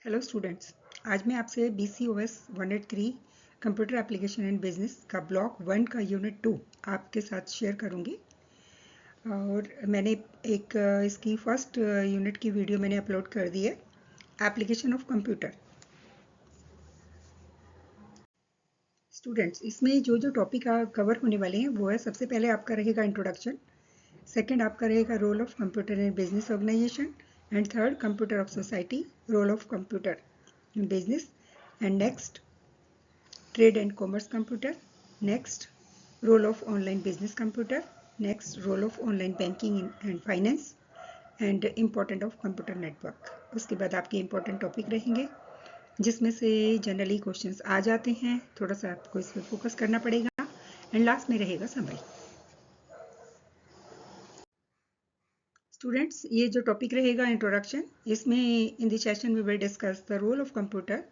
Hello students, आज मैं आपसे BCOS 183 computer application and business का ब्लॉक 1 का यूनिट 2 आपके साथ शेयर करूंगी। और मैंने इसकी फर्स्ट यूनिट की वीडियो मैंने अपलोड कर दी है, एप्लीकेशन ऑफ कंप्यूटर। स्टूडेंट्स, इसमें जो जो टॉपिक कवर होने वाले हैं वो है, सबसे पहले आपका रहेगा इंट्रोडक्शन, सेकेंड आपका रहेगा role of computer in business organization, and third computer of society, role of computer in business, and next trade and commerce computer, next role of online business computer, next role of online banking and finance, and important of computer network। उसके बाद आपके important topic रहेंगे जिसमें से generally questions आ जाते हैं, थोड़ा सा आपको इस पर फोकस करना पड़ेगा, एंड लास्ट में रहेगा समरी। स्टूडेंट्स, ये जो टॉपिक रहेगा इंट्रोडक्शन, इसमें in the session we will discuss the role of computer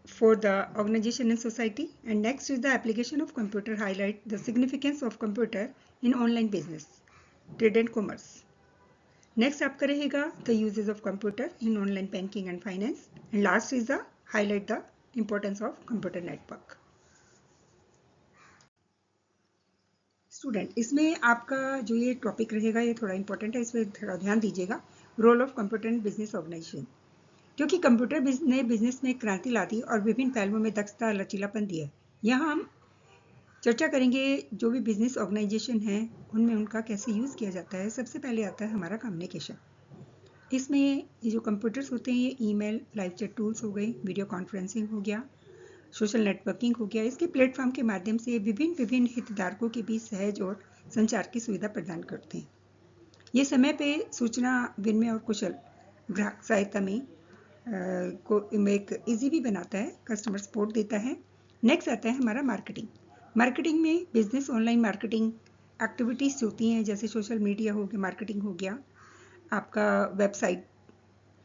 for the organization and society, and next is the application of computer, highlight the significance of computer in online business, trade and commerce. Next आपका रहेगा the uses of computer in online banking and finance, and last is the highlight the importance of computer network. Student, इसमें आपका जो ये topic रहेगा ये थोड़ा important है, इसमें थोड़ा ध्यान दीजिएगा। Role of computer in business organization, क्योंकि कंप्यूटर ने बिजनेस में क्रांति ला दी और विभिन्न पहलुओं में दक्षता लचीलापन दिया। यहाँ हम चर्चा करेंगे जो भी बिजनेस ऑर्गेनाइजेशन है उनमें उनका कैसे यूज़ किया जाता है। सबसे पहले आता है हमारा कम्युनिकेशन। इसमें ये जो कंप्यूटर्स होते हैं ये ईमेल, लाइव चैट टूल्स हो गए, वीडियो कॉन्फ्रेंसिंग हो गया, सोशल नेटवर्किंग हो गया। इसके प्लेटफॉर्म के माध्यम से विभिन्न हितधारकों के बीच सहज और संचार की सुविधा प्रदान करते हैं। ये समय पे सूचना विनिमय और कुशल ग्राहक सहायता में को एक ईजी भी बनाता है, कस्टमर सपोर्ट देता है। नेक्स्ट आता है हमारा मार्केटिंग। मार्केटिंग में बिजनेस ऑनलाइन मार्केटिंग एक्टिविटीज़ होती हैं, जैसे सोशल मीडिया हो गया, मार्केटिंग हो गया, आपका वेबसाइट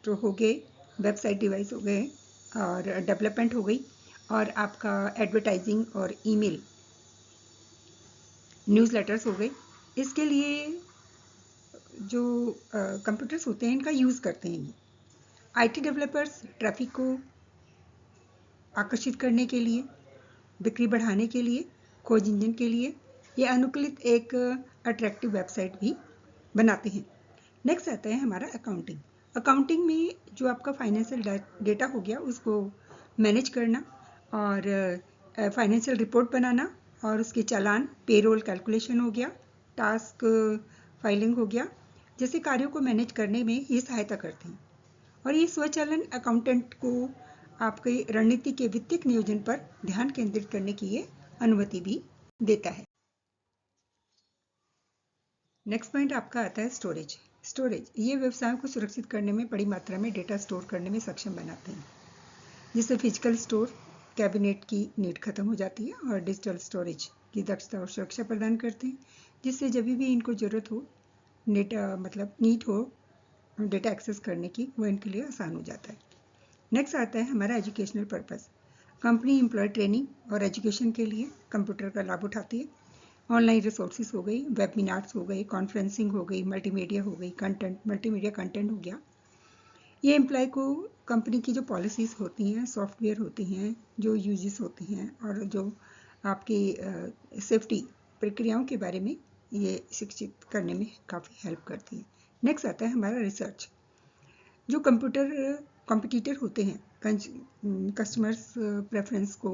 तो हो गए, वेबसाइट डिवाइस हो गए, और डेवलपमेंट हो गई, और आपका एडवर्टाइजिंग और ईमेल न्यूज़लेटर्स हो गए। इसके लिए जो कंप्यूटर्स होते हैं इनका यूज़ करते हैं ये IT डेवलपर्स ट्रैफिक को आकर्षित करने के लिए, बिक्री बढ़ाने के लिए, खोज इंजन के लिए ये अनुकूलित एक अट्रैक्टिव वेबसाइट भी बनाते हैं। नेक्स्ट आता है हमारा अकाउंटिंग। अकाउंटिंग में जो आपका फाइनेंशियल डेटा हो गया उसको मैनेज करना, और फाइनेंशियल रिपोर्ट बनाना, और उसके चालान, पेरोल कैलकुलेशन हो गया, टास्क फाइलिंग हो गया, जैसे कार्यों को मैनेज करने में ये सहायता करते हैं। और ये स्वचालन अकाउंटेंट को आपके रणनीति के वित्तीय नियोजन पर ध्यान केंद्रित करने की ये अनुमति भी देता है। नेक्स्ट पॉइंट आपका आता है स्टोरेज। स्टोरेज ये व्यवसायों को सुरक्षित करने में बड़ी मात्रा में डेटा स्टोर करने में सक्षम बनाते हैं, जिससे फिजिकल स्टोर कैबिनेट की नीड खत्म हो जाती है, और डिजिटल स्टोरेज की दक्षता और सुरक्षा प्रदान करते हैं, जिससे जब भी इनको जरूरत हो, नीड हो डेटा एक्सेस करने की, वो इनके लिए आसान हो जाता है। नेक्स्ट आता है हमारा educational purpose. Company employ training और एजुकेशन के लिए कंप्यूटर का लाभ उठाती है। ऑनलाइन रिसोर्सेज हो गई, वेबिनार्स हो गए, कॉन्फ्रेंसिंग हो गई, मल्टीमीडिया हो गई, मल्टीमीडिया कंटेंट हो गया। ये एम्प्लॉय को कंपनी की जो पॉलिसीज़ होती हैं, सॉफ्टवेयर होती हैं, जो यूजेस होती हैं, और जो आपकी सेफ्टी प्रक्रियाओं के बारे में ये शिक्षित करने में काफ़ी हेल्प करती है। नेक्स्ट आता है हमारा रिसर्च। जो कॉम्पिटिटर होते हैं कस्टमर्स प्रेफरेंस को,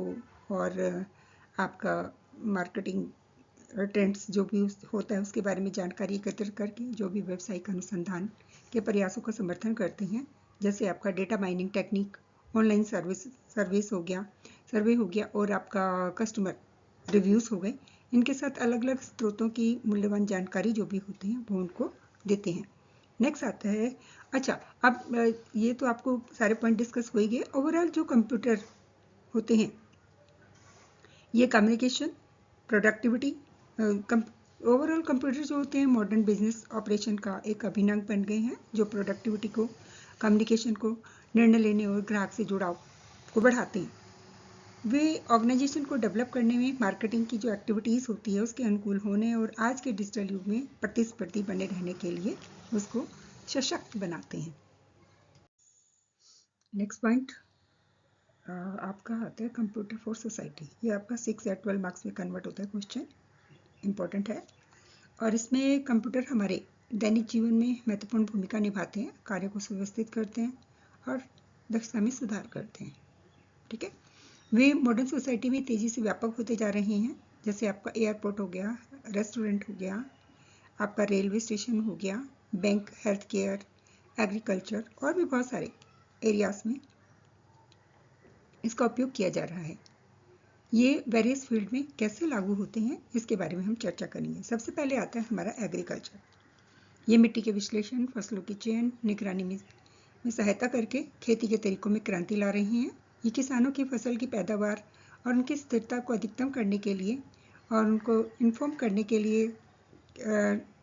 और आपका मार्केटिंग ट्रेंड्स जो भी होता है उसके बारे में जानकारी एकत्रित करके जो भी व्यावसायिक अनुसंधान के प्रयासों का समर्थन करते हैं, जैसे आपका data mining technique, online survey हो गया, और आपका कस्टमर रिव्यूज़ हो गए। इनके साथ अलग अलग स्रोतों की मूल्यवान जानकारी जो भी होती हैं वो उनको देते हैं। नेक्स्ट आता है, अच्छा अब ये तो आपको सारे पॉइंट डिस्कस हो ही गए। ओवरऑल जो कंप्यूटर होते हैं ये कम्युनिकेशन, प्रोडक्टिविटी, ओवरऑल कंप्यूटर जो होते हैं मॉडर्न बिजनेस ऑपरेशन का एक अभिन्न अंग बन गए हैं, जो प्रोडक्टिविटी को, कम्युनिकेशन को, निर्णय लेने और ग्राहक से जुड़ाव को बढ़ाते हैं। वे ऑर्गेनाइजेशन को डेवलप करने में मार्केटिंग की जो एक्टिविटीज़ होती है उसके अनुकूल होने और आज के डिजिटल युग में प्रतिस्पर्धी बने रहने के लिए उसको सशक्त बनाते हैं। नेक्स्ट पॉइंट आपका आता है कंप्यूटर फॉर सोसाइटी। ये आपका 6 या 12 मार्क्स में कन्वर्ट होता है क्वेश्चन, इंपॉर्टेंट है। और इसमें कंप्यूटर हमारे दैनिक जीवन में महत्वपूर्ण भूमिका निभाते हैं, कार्य को सुव्यवस्थित करते हैं और दक्षता में सुधार करते हैं। ठीक है, वे मॉडर्न सोसाइटी में तेज़ी से व्यापक होते जा रहे हैं। जैसे आपका एयरपोर्ट हो गया, रेस्टोरेंट हो गया, आपका रेलवे स्टेशन हो गया, बैंक, हेल्थ केयर, एग्रीकल्चर और भी बहुत सारे एरियाज में इसका उपयोग किया जा रहा है। ये वेरियस फील्ड में कैसे लागू होते हैं इसके बारे में हम चर्चा करेंगे। सबसे पहले आता है हमारा एग्रीकल्चर। ये मिट्टी के विश्लेषण, फसलों की चयन, निगरानी में सहायता करके खेती के तरीकों में क्रांति ला रही हैं। ये किसानों की फसल की पैदावार और उनकी स्थिरता को अधिकतम करने के लिए और उनको इन्फॉर्म करने के लिए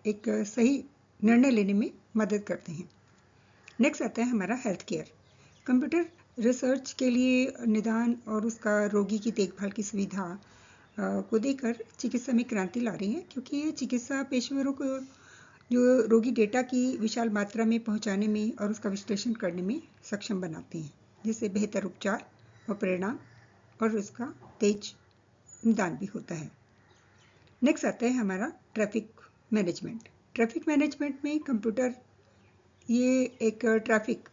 एक सही निर्णय लेने में मदद करते हैं। नेक्स्ट आता है हमारा हेल्थ केयर। कंप्यूटर रिसर्च के लिए निदान और उसका रोगी की देखभाल की सुविधा को देकर चिकित्सा में क्रांति ला रही हैं, क्योंकि ये चिकित्सा पेशेवरों को जो रोगी डेटा की विशाल मात्रा में पहुंचाने में और उसका विश्लेषण करने में सक्षम बनाते हैं, जिससे बेहतर उपचार और परिणाम और उसका तेज निदान भी होता है। नेक्स्ट आता है हमारा ट्रैफिक मैनेजमेंट। ट्रैफिक मैनेजमेंट में कंप्यूटर ये एक ट्रैफिक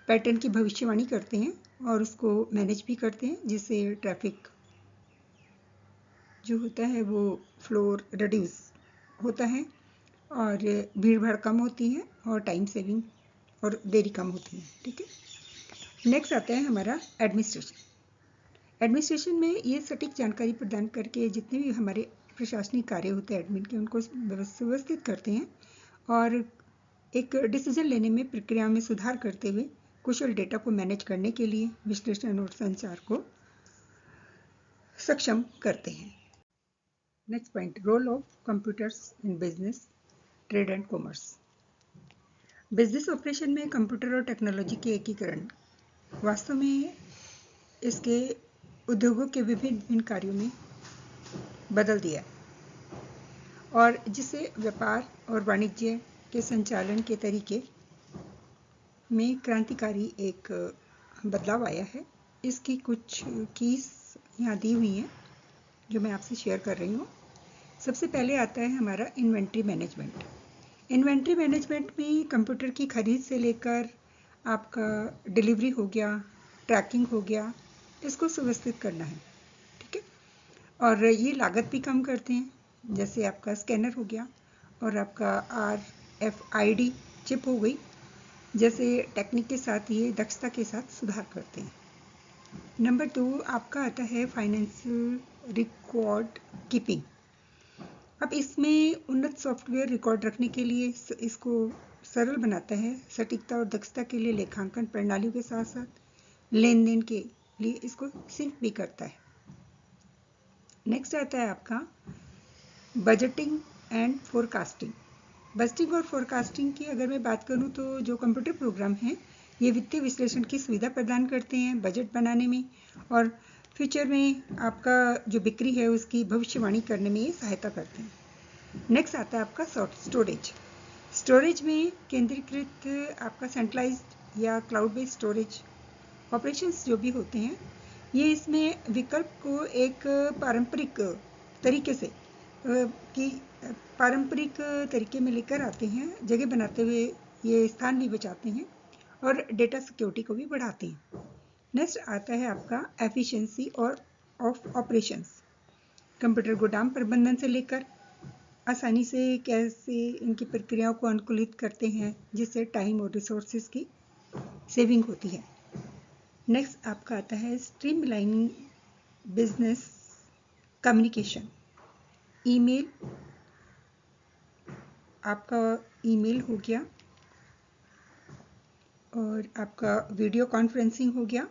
पैटर्न की भविष्यवाणी करते हैं और उसको मैनेज भी करते हैं, जिससे ट्रैफिक जो होता है वो फ्लोर रिड्यूस होता है और भीड़ भाड़ कम होती है और टाइम सेविंग और देरी कम होती है। ठीक है, नेक्स्ट आता है हमारा एडमिनिस्ट्रेशन। एडमिनिस्ट्रेशन में ये सटीक जानकारी प्रदान करके जितने भी हमारे प्रशासनिक कार्य होते हैं एडमिन के, उनको व्यवस्थित करते हैं और एक डिसीजन लेने में प्रक्रिया में सुधार करते हुए कुशल डेटा को मैनेज करने के लिए विश्लेषण और संचार को सक्षम करते हैं। Next point, role of computers in business, trade and commerce. Business operation में कंप्यूटर और टेक्नोलॉजी के एकीकरण वास्तव में इसके उद्योगों के विभिन्न कार्यों में बदल दिया और जिससे व्यापार और वाणिज्य के संचालन के तरीके में क्रांतिकारी एक बदलाव आया है। इसकी कुछ कीज यहाँ दी हुई हैं जो मैं आपसे शेयर कर रही हूँ। सबसे पहले आता है हमारा इन्वेंट्री मैनेजमेंट। इन्वेंट्री मैनेजमेंट में कंप्यूटर की खरीद से लेकर आपका डिलीवरी हो गया, ट्रैकिंग हो गया, इसको सुव्यवस्थित करना है। ठीक है, और ये लागत भी कम करते हैं, जैसे आपका स्कैनर हो गया और आपका RFID चिप हो गई, जैसे टेक्निक के साथ ये दक्षता के साथ सुधार करते हैं। नंबर 2 आपका आता है फाइनेंशियल रिकॉर्ड कीपिंग। अब इसमें उन्नत सॉफ्टवेयर रिकॉर्ड रखने के लिए इसको सरल बनाता है। सटीकता और दक्षता के लिए लेखांकन प्रणालियों के साथ साथ लेन देन के लिए इसको सिंक भी करता है। नेक्स्ट आता है आपका बजटिंग एंड फोरकास्टिंग। बजटिंग और फोरकास्टिंग की अगर मैं बात करूं तो जो कंप्यूटर प्रोग्राम हैं ये वित्तीय विश्लेषण की सुविधा प्रदान करते हैं बजट बनाने में और फ्यूचर में आपका जो बिक्री है उसकी भविष्यवाणी करने में ये सहायता करते हैं। नेक्स्ट आता है आपका स्टोरेज। स्टोरेज में केंद्रीकृत आपका सेंट्रलाइज्ड या क्लाउड बेस्ड स्टोरेज ऑपरेशंस जो भी होते हैं, ये इसमें विकल्प को एक पारंपरिक तरीके में लेकर आते हैं, जगह बनाते हुए ये स्थान भी बचाते हैं और डेटा सिक्योरिटी को भी बढ़ाते हैं। नेक्स्ट आता है आपका एफिशिएंसी और ऑफ ऑपरेशंस। कंप्यूटर गोदाम प्रबंधन से लेकर आसानी से कैसे इनकी प्रक्रियाओं को अनुकूलित करते हैं, जिससे टाइम और रिसोर्सेज की सेविंग होती है। नेक्स्ट आपका आता है स्ट्रीमलाइनिंग बिजनेस कम्युनिकेशन। ईमेल, आपका ईमेल हो गया और आपका वीडियो कॉन्फ्रेंसिंग हो गया,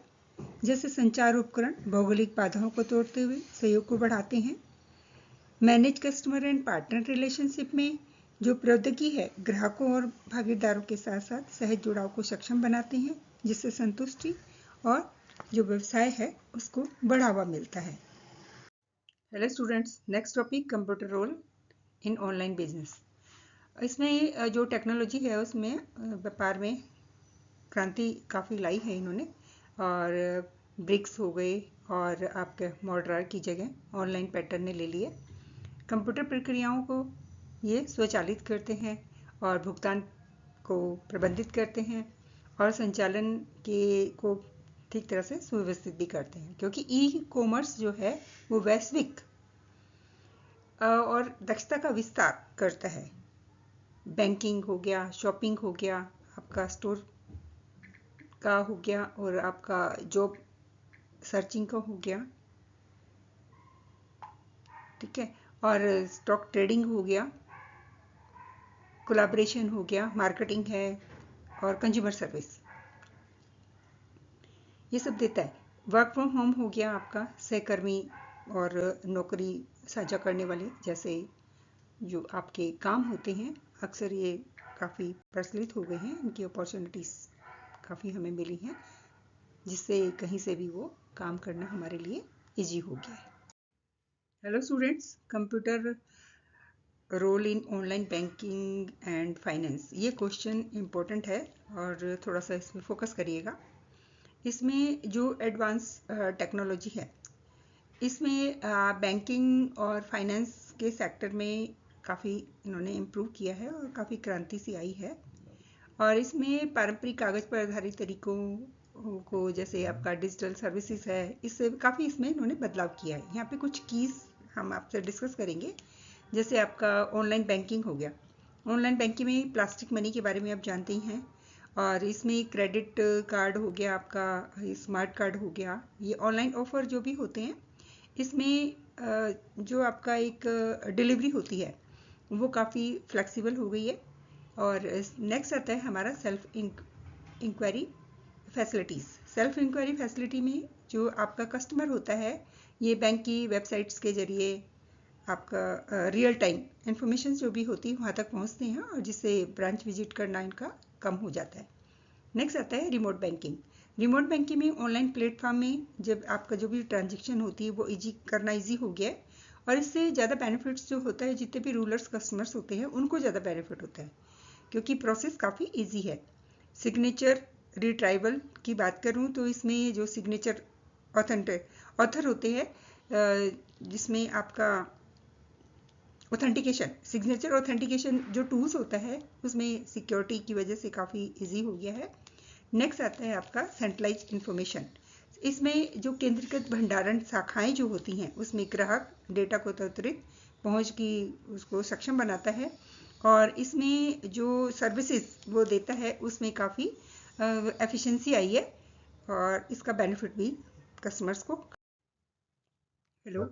जैसे संचार उपकरण भौगोलिक बाधाओं को तोड़ते हुए सहयोग को बढ़ाते हैं। Manage customer and partner relationship में जो प्रौद्योगिकी है ग्राहकों और भागीदारों के साथ साथ सहज जुड़ाव को सक्षम बनाते हैं, जिससे संतुष्टि और जो व्यवसाय है उसको बढ़ावा मिलता है। Hello students, next topic computer role in online business. इसमें जो टेक्नोलॉजी है उसमें व्यापार में क्रांति काफ़ी लाई है इन्होंने। और ब्रिक्स हो गए और आपके मॉडरार की जगह ऑनलाइन पैटर्न ने ले लिए। कंप्यूटर प्रक्रियाओं को ये स्वचालित करते हैं और भुगतान को प्रबंधित करते हैं और संचालन के को ठीक तरह से सुव्यवस्थित भी करते हैं, क्योंकि ई कॉमर्स जो है वो वैश्विक और दक्षता का विस्तार करता है। बैंकिंग हो गया, शॉपिंग हो गया, आपका स्टोर का हो गया और आपका जॉब सर्चिंग का हो गया, ठीक है, और स्टॉक ट्रेडिंग हो गया, कोलैबोरेशन हो गया, मार्केटिंग है और कंज्यूमर सर्विस, ये सब देता है। वर्क फ्रॉम होम हो गया आपका, सहकर्मी और नौकरी साझा करने वाले जैसे जो आपके काम होते हैं, अक्सर ये काफ़ी प्रचलित हो गए हैं, इनकी अपॉर्चुनिटीज़ काफ़ी हमें मिली हैं, जिससे कहीं से भी वो काम करना हमारे लिए इजी हो गया है। Hello students, computer role in online banking and finance, ये क्वेश्चन इम्पोर्टेंट है और थोड़ा सा इसमें फोकस करिएगा। इसमें जो एडवांस टेक्नोलॉजी है, इसमें बैंकिंग और फाइनेंस के सेक्टर में काफ़ी इन्होंने इम्प्रूव किया है और काफ़ी क्रांति सी आई है। और इसमें पारंपरिक कागज़ पर आधारित तरीकों को, जैसे आपका डिजिटल सर्विसेज है, इससे काफ़ी इसमें इन्होंने बदलाव किया है। यहाँ पे कुछ कीज़ हम आपसे डिस्कस करेंगे। जैसे आपका ऑनलाइन बैंकिंग हो गया। ऑनलाइन बैंकिंग में प्लास्टिक मनी के बारे में आप जानते ही हैं, और इसमें क्रेडिट कार्ड हो गया, आपका स्मार्ट कार्ड हो गया, ये ऑनलाइन ऑफर जो भी होते हैं, इसमें जो आपका एक डिलीवरी होती है वो काफ़ी फ्लेक्सिबल हो गई है। और नेक्स्ट आता है हमारा self inquiry facilities. Self inquiry facility में जो आपका कस्टमर होता है, ये बैंक की वेबसाइट्स के जरिए आपका रियल टाइम इंफॉर्मेशन जो भी होती है वहाँ तक पहुँचते हैं, और जिससे ब्रांच विजिट करना इनका कम हो जाता है। नेक्स्ट आता है रिमोट बैंकिंग। रिमोट बैंकिंग में ऑनलाइन प्लेटफॉर्म में जब आपका जो भी ट्रांजेक्शन होती है वो ईजी करना ईजी हो गया है, और इससे ज़्यादा बेनिफिट्स जो होता है, जितने भी रूलर्स कस्टमर्स होते हैं उनको ज़्यादा बेनिफिट होता है, क्योंकि प्रोसेस काफ़ी ईजी है। सिग्नेचर रिट्राइवल की बात करूँ तो इसमें जो सिग्नेचर ऑथर होते हैं, जिसमें आपका ऑथेंटिकेशन, सिग्नेचर ऑथेंटिकेशन जो टूल्स होता है, उसमें सिक्योरिटी की वजह से काफ़ी इजी हो गया है। नेक्स्ट आता है आपका सेंट्रलाइज इंफॉर्मेशन। इसमें जो केंद्रीकृत भंडारण शाखाएं जो होती हैं, उसमें ग्राहक डेटा को त्वरित पहुंच की उसको सक्षम बनाता है, और इसमें जो सर्विसेज वो देता है उसमें काफ़ी एफिशिएंसी आई है, और इसका बेनिफिट भी कस्टमर्स को। हेलो,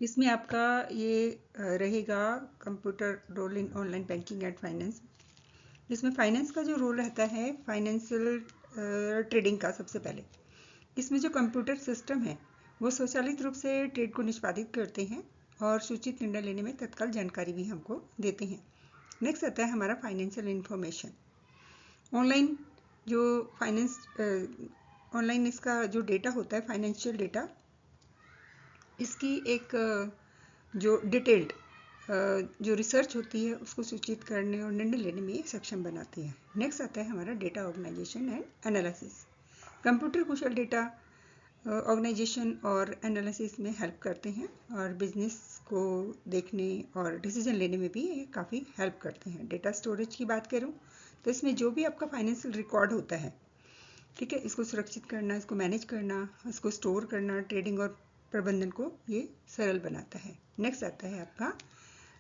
इसमें आपका ये रहेगा computer role in online banking and finance. इसमें फाइनेंस का जो रोल रहता है, फाइनेंशियल ट्रेडिंग का, सबसे पहले इसमें जो कंप्यूटर सिस्टम है वो स्वचालित रूप से ट्रेड को निष्पादित करते हैं और सूचित निर्णय लेने में तत्काल जानकारी भी हमको देते हैं। नेक्स्ट आता है हमारा फाइनेंशियल इंफॉर्मेशन। ऑनलाइन जो फाइनेंस ऑनलाइन इसका जो डेटा होता है, फाइनेंशियल डेटा, इसकी एक जो डिटेल्ड जो रिसर्च होती है उसको सूचित करने और निर्णय लेने में सक्षम बनाती है। नेक्स्ट आता है हमारा data organisation and analysis. Computer कुशल डेटा ऑर्गेनाइजेशन और एनालिसिस में हेल्प करते हैं, और बिजनेस को देखने और डिसीजन लेने में भी ये काफ़ी हेल्प करते हैं। डेटा स्टोरेज की बात करूँ तो इसमें जो भी आपका फाइनेंशियल रिकॉर्ड होता है, ठीक है, इसको सुरक्षित करना, इसको मैनेज करना, इसको स्टोर करना, ट्रेडिंग और प्रबंधन को ये सरल बनाता है। नेक्स्ट आता है आपका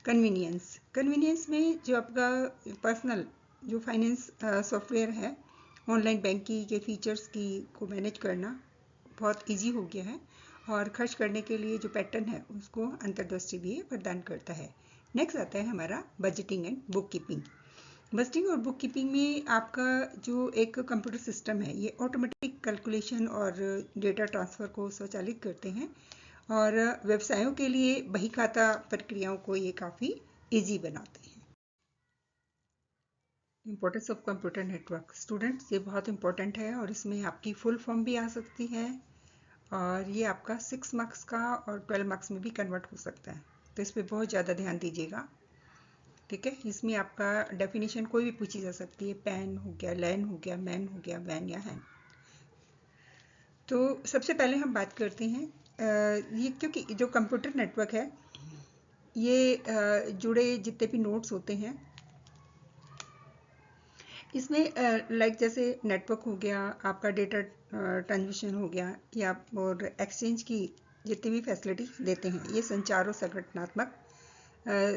कन्वीनियंस। कन्वीनियंस में जो आपका पर्सनल जो फाइनेंस सॉफ्टवेयर है, ऑनलाइन बैंकिंग के फीचर्स की को मैनेज करना बहुत इजी हो गया है, और खर्च करने के लिए जो पैटर्न है उसको अंतर्दृष्टि भी प्रदान करता है। नेक्स्ट आता है हमारा budgeting and book keeping. Budgeting और बुक कीपिंग में आपका जो एक कंप्यूटर सिस्टम है, ये ऑटोमेटिक कैलकुलेशन और डेटा ट्रांसफ़र को स्वचालित करते हैं, और व्यवसायों के लिए बही खाता प्रक्रियाओं को ये काफ़ी इजी बनाते हैं। Importance of computer network. Students, ये बहुत इंपॉर्टेंट है, और इसमें आपकी फुल फॉर्म भी आ सकती है, और ये आपका 6 मार्क्स का और 12 मार्क्स में भी कन्वर्ट हो सकता है, तो इस पर बहुत ज़्यादा ध्यान दीजिएगा, ठीक है। इसमें आपका डेफिनेशन कोई भी पूछी जा सकती है, पैन हो गया, लैन हो गया, मैन हो गया, वैन या हैन। तो सबसे पहले हम बात करते हैं ये, क्योंकि जो कंप्यूटर नेटवर्क है ये जुड़े जितने भी नोड्स होते हैं इसमें लाइक जैसे नेटवर्क हो गया, आपका डेटा ट्रांसमिशन हो गया, या और एक्सचेंज की जितनी भी फैसिलिटी देते हैं, ये संचार और संगठनात्मक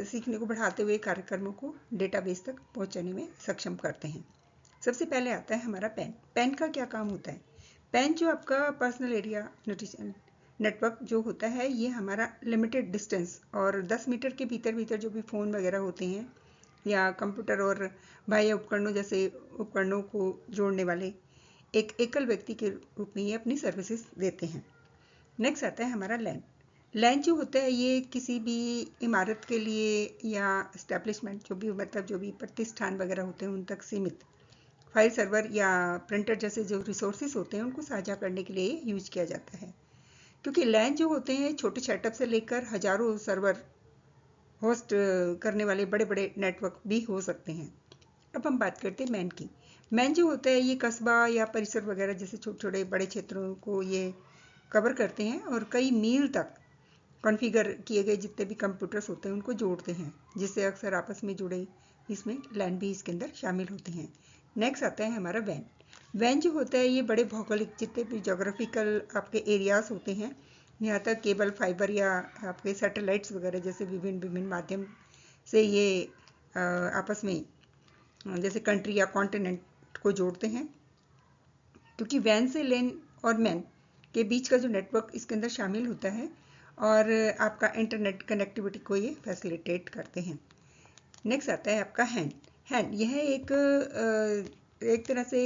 सीखने को बढ़ाते हुए कार्यक्रमों को डेटाबेस तक पहुंचाने में सक्षम करते हैं। सबसे पहले आता है हमारा पैन। पैन का क्या काम होता है? पैन जो आपका पर्सनल एरिया नोटेशन नेटवर्क जो होता है, ये हमारा लिमिटेड डिस्टेंस और 10 मीटर के भीतर भीतर जो भी फ़ोन वगैरह होते हैं या कंप्यूटर और बाह्य उपकरणों जैसे उपकरणों को जोड़ने वाले एक एकल व्यक्ति के रूप में ये अपनी सर्विसेज देते हैं। नेक्स्ट आता है हमारा लैन। लैन जो होता है ये किसी भी इमारत के लिए या एस्टेब्लिशमेंट जो भी मतलब जो भी प्रतिष्ठान वगैरह होते हैं उन तक सीमित फाइल सर्वर या प्रिंटर जैसे जो रिसोर्सेज होते हैं उनको साझा करने के लिए यूज किया जाता है। क्योंकि लैन जो होते हैं छोटे सेटअप से लेकर हजारों सर्वर होस्ट करने वाले बड़े बड़े नेटवर्क भी हो सकते हैं। अब हम बात करते हैं मैन की। मैन जो होता है ये कस्बा या परिसर वगैरह जैसे छोटे छोटे बड़े क्षेत्रों को ये कवर करते हैं और कई मील तक कॉन्फ़िगर किए गए जितने भी कंप्यूटर्स होते हैं उनको जोड़ते हैं, जिससे अक्सर आपस में जुड़े इसमें लैन भी इसके अंदर शामिल होते हैं। नेक्स्ट आता है हमारा वैन। वैन जो होता है ये बड़े भौगोलिक जितने भी जोग्राफिकल आपके एरियाज होते हैं, यहाँ तक केबल फाइबर या आपके सैटेलाइट्स वगैरह जैसे विभिन्न विभिन्न माध्यम से ये आपस में जैसे कंट्री या कॉन्टिनेंट को जोड़ते हैं। क्योंकि वैन से लैन और मैन के बीच का जो नेटवर्क इसके अंदर शामिल होता है और आपका इंटरनेट कनेक्टिविटी को ये फैसिलिटेट करते हैं। नेक्स्ट आता है आपका हैंड। हैंड यह एक तरह से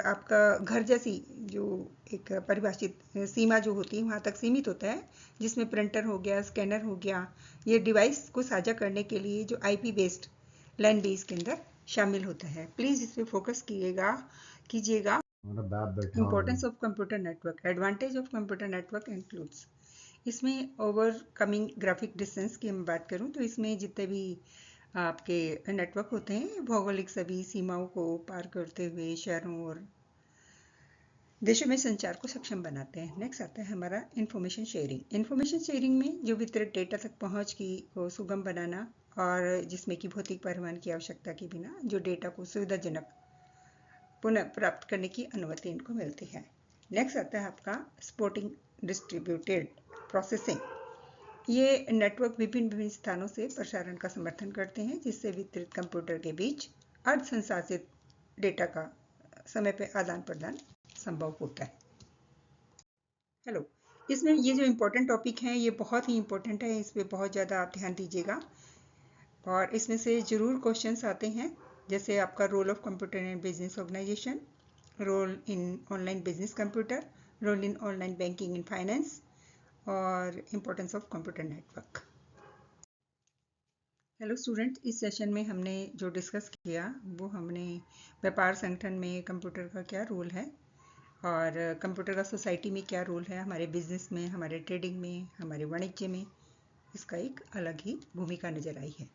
आपका घर जैसी जो एक परिभाषित सीमा जो होती है वहाँ तक सीमित होता है, जिसमें प्रिंटर हो गया, स्कैनर हो गया, ये डिवाइस को साझा करने के लिए जो आईपी बेस्ड लैन भी इसके अंदर शामिल होता है। प्लीज़ इस पर फोकस कीजिएगा। Importance of computer network. Advantage of computer network includes, इसमें ओवरकमिंग ग्राफिक डिस्टेंस की मैं बात करूं तो इसमें जितने भी आपके नेटवर्क होते हैं भौगोलिक सभी सीमाओं को पार करते हुए शहरों और देशों में संचार को सक्षम बनाते हैं। नेक्स्ट आता है हमारा इंफॉर्मेशन शेयरिंग। इंफॉर्मेशन शेयरिंग में जो वितरित डेटा तक पहुंच को सुगम बनाना और जिसमें कि भौतिक परिवहन की आवश्यकता के बिना जो डेटा को सुविधाजनक पुनः प्राप्त करने की अनुमति इनको मिलती है। नेक्स्ट आता है आपका सपोर्टिंग डिस्ट्रीब्यूटेड प्रोसेसिंग। ये नेटवर्क विभिन्न विभिन्न स्थानों से प्रसारण का समर्थन करते हैं, जिससे वितरित कंप्यूटर के बीच अर्ध संसाधित डेटा का समय पर आदान प्रदान संभव होता है। हेलो, इसमें ये जो इम्पोर्टेंट टॉपिक है ये बहुत ही इम्पोर्टेंट है, इस पर बहुत ज़्यादा आप ध्यान दीजिएगा और इसमें से ज़रूर क्वेश्चंस आते हैं, जैसे आपका role of computer in business organisation, role in online business computer, role in online banking in finance और importance of computer network. Hello student, इस सेशन में हमने जो डिस्कस किया वो हमने व्यापार संगठन में कंप्यूटर का क्या रोल है और कंप्यूटर का सोसाइटी में क्या रोल है, हमारे बिजनेस में, हमारे ट्रेडिंग में, हमारे वाणिज्य में इसका एक अलग ही भूमिका नज़र आई है।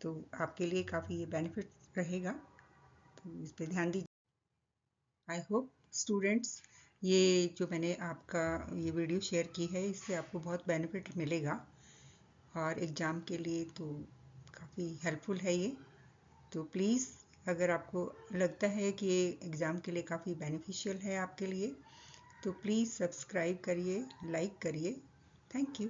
तो आपके लिए काफ़ी ये बेनिफिट रहेगा, तो इस पर ध्यान दीजिए। आई होप स्टूडेंट्स ये जो मैंने आपका ये वीडियो शेयर की है इससे आपको बहुत बेनिफिट मिलेगा और एग्ज़ाम के लिए तो काफ़ी हेल्पफुल है ये। तो प्लीज़ अगर आपको लगता है कि ये एग्ज़ाम के लिए काफ़ी बेनिफिशियल है आपके लिए तो प्लीज़ सब्सक्राइब करिए, लाइक करिए। Thank you.